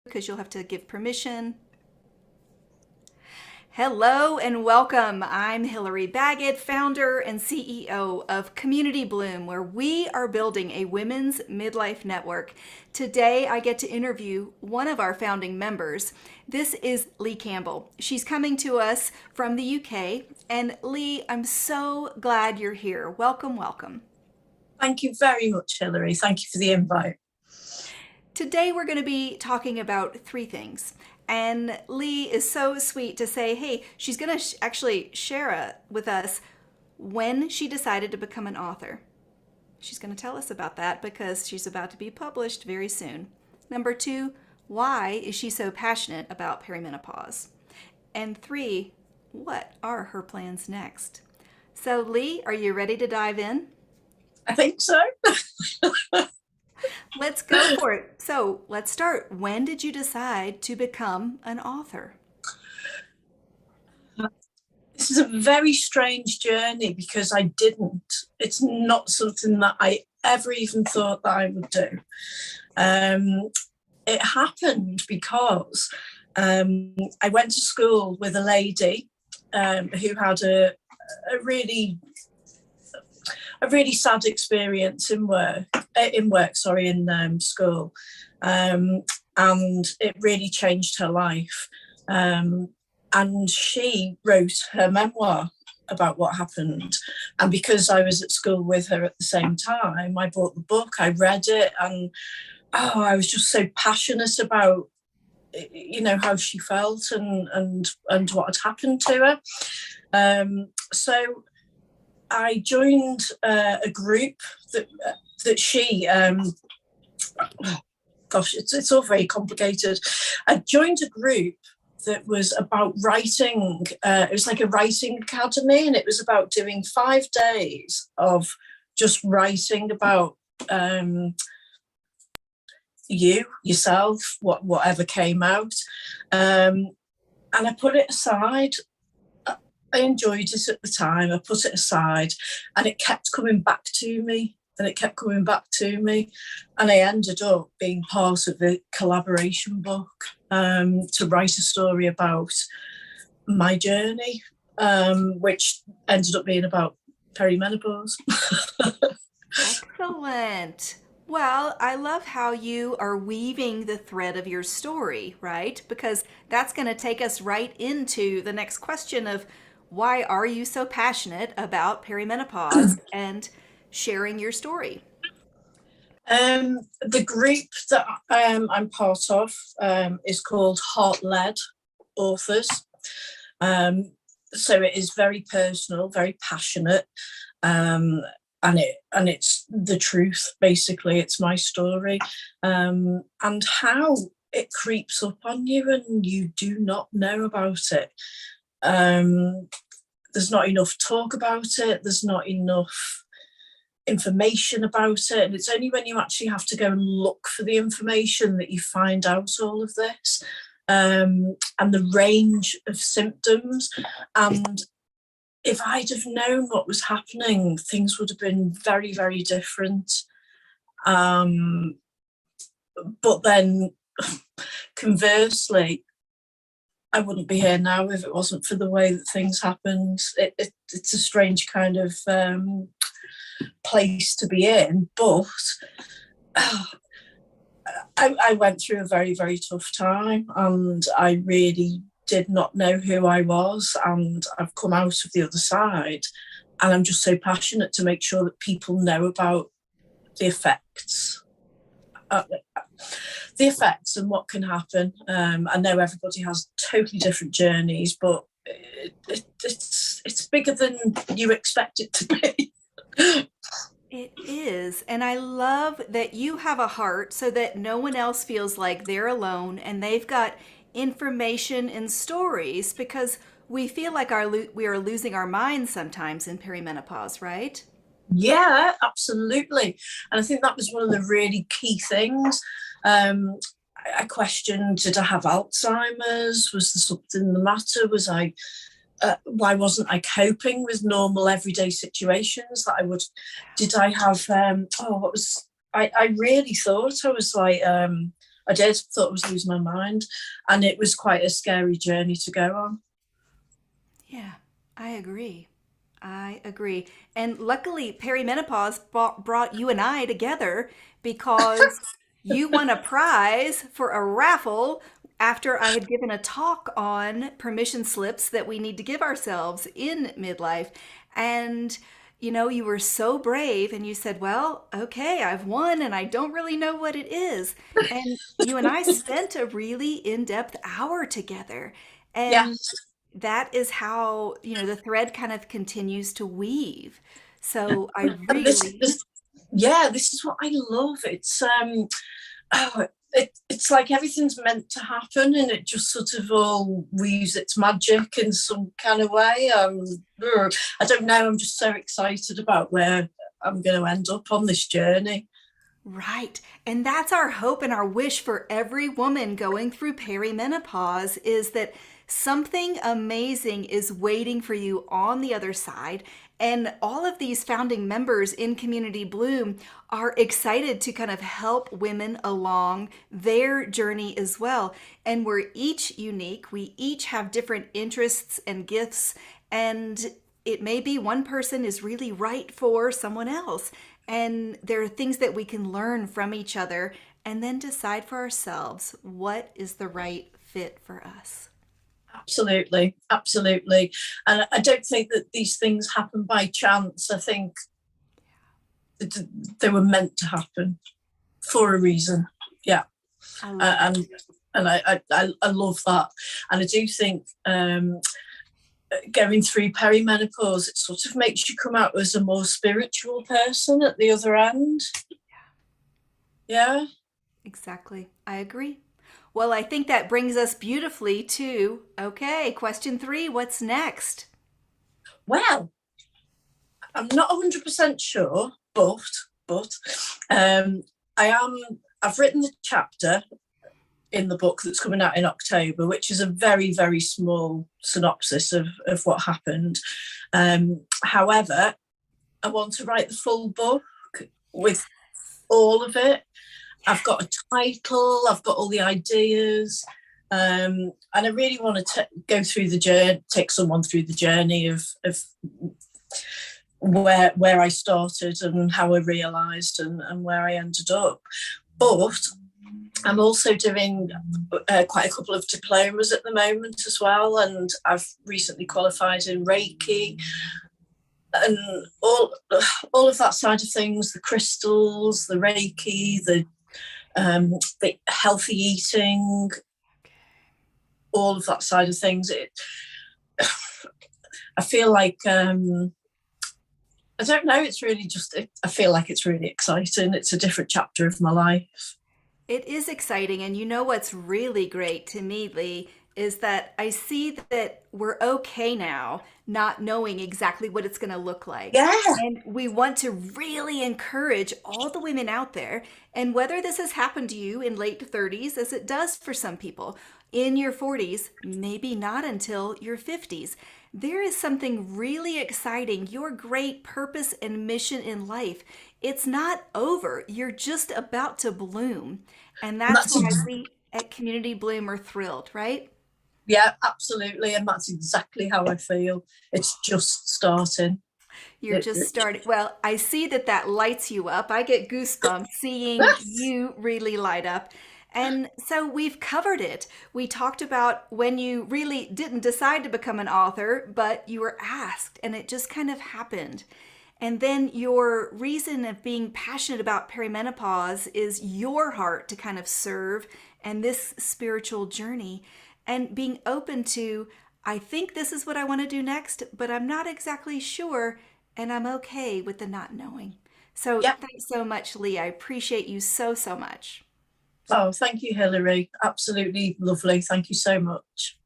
because you'll have to give permission. Hello and welcome. I'm Hillary Baggett, founder and CEO of Community Bloom, where we are building a women's midlife network. Today, I get to interview one of our founding members. This is Lee Campbell. She's coming to us from the UK. And Lee, I'm so glad you're here. Welcome, welcome. Thank you very much, Hillary. Thank you for the invite. Today, we're going to be talking about three things. And Lee is so sweet to say, hey, she's going to actually share with us when she decided to become an author. She's going to tell us about that because she's about to be published very soon. Number two, why is she so passionate about perimenopause? And three, what are her plans next? So Lee, are you ready to dive in? I think so. Let's go for it. So let's start. When did you decide to become an author? This is a very strange journey because I didn't. It's not something that I ever even thought that I would do. It happened because I went to school with a lady who had a really sad experience in school, and it really changed her life. And she wrote her memoir about what happened. And because I was at school with her at the same time, I bought the book, I read it, and I was just so passionate about, how she felt and what had happened to her. So I joined a group that she, it's all very complicated. I joined a group that was about writing. It was like a writing academy, and it was about doing 5 days of just writing about yourself, whatever came out. And I put it aside. I enjoyed it at the time. I put it aside, and it kept coming back to me, and I ended up being part of a collaboration book to write a story about my journey, which ended up being about perimenopause. Excellent. Well, I love how you are weaving the thread of your story, right? Because that's going to take us right into the next question of why are you so passionate about perimenopause and sharing your story? The group that I'm part of is called Heart-Led Authors. So it is very personal, very passionate, and it's the truth. Basically, it's my story, and how it creeps up on you, and you do not know about it. There's not enough talk about it. There's not enough information about it, and it's only when you actually have to go and look for the information that you find out all of this, and the range of symptoms. And if I'd have known what was happening, things would have been very, very different. But then conversely, I wouldn't be here now if it wasn't for the way that things happened. It's a strange kind of place to be in, but I went through a very, very tough time, and I really did not know who I was, and I've come out of the other side, and I'm just so passionate to make sure that people know about the effects. And what can happen. I know everybody has totally different journeys, but it's bigger than you expect it to be. It is. And I love that you have a heart so that no one else feels like they're alone and they've got information and stories, because we feel like we are losing our minds sometimes in perimenopause, right? Yeah, absolutely. And I think that was one of the really key things. I questioned, did I have Alzheimer's? Was there something the matter? Why wasn't I coping with normal everyday situations that I would? Did I have? I really thought I was like, I I did. Thought I was losing my mind, and it was quite a scary journey to go on. Yeah, I agree. I agree. And luckily, perimenopause brought you and I together because you won a prize for a raffle after I had given a talk on permission slips that we need to give ourselves in midlife. And you were so brave and you said, well, okay, I've won and I don't really know what it is. And you and I spent a really in depth hour together. Yeah, And that is how, the thread kind of continues to weave. So I and really, this is what I love. Oh, it's like everything's meant to happen, and it just sort of all weaves its magic in some kind of way. I don't know. I'm just so excited about where I'm going to end up on this journey. right. And that's our hope and our wish for every woman going through perimenopause is that something amazing is waiting for you on the other side. And all of these founding members in Community Bloom are excited to kind of help women along their journey as well. And we're each unique. We each have different interests and gifts. And it may be one person is really right for someone else. And there are things that we can learn from each other and then decide for ourselves what is the right fit for us. Absolutely, absolutely. And I don't think that these things happen by chance. I think they were meant to happen for a reason. Yeah, I love that. I love that, and I do think going through perimenopause, it sort of makes you come out as a more spiritual person at the other end. Yeah. Exactly. I agree. Well, I think that brings us beautifully to, okay, question 3, what's next? Well, I'm not 100% sure, but I am. I've written the chapter in the book that's coming out in October, which is a very, very small synopsis of what happened. However, I want to write the full book with all of it. I've got a title, I've got all the ideas, and I really want to go through the journey, take someone through the journey of where I started and how I realised and where I ended up. But I'm also doing quite a couple of diplomas at the moment as well, and I've recently qualified in Reiki and all of that side of things, the crystals, the Reiki, the healthy eating, all of that side of things. I feel like I don't know. It's really I feel like it's really exciting. It's a different chapter of my life. It is exciting. And you know what's really great to me, Lee, is that I see that we're okay now not knowing exactly what it's going to look like. Yeah. And we want to really encourage all the women out there. And whether this has happened to you in late 30s, as it does for some people, in your 40s, maybe not until your 50s, there is something really exciting, your great purpose and mission in life. It's not over. You're just about to bloom. And And that's why we at Community Bloom are thrilled, right? yeah, absolutely. And that's exactly how I feel. It's just starting. You're just starting. Well, I see that that lights you up. I get goosebumps seeing you really light up. And so we've covered it. We talked about when you really didn't decide to become an author, but you were asked and it just kind of happened. And then your reason of being passionate about perimenopause is your heart to kind of serve and this spiritual journey and being open to, I think this is what I want to do next, but I'm not exactly sure and I'm okay with the not knowing. So Yep. thanks so much, Lee. I appreciate you so, so much. Oh, thank you, Hilary. Absolutely lovely. Thank you so much.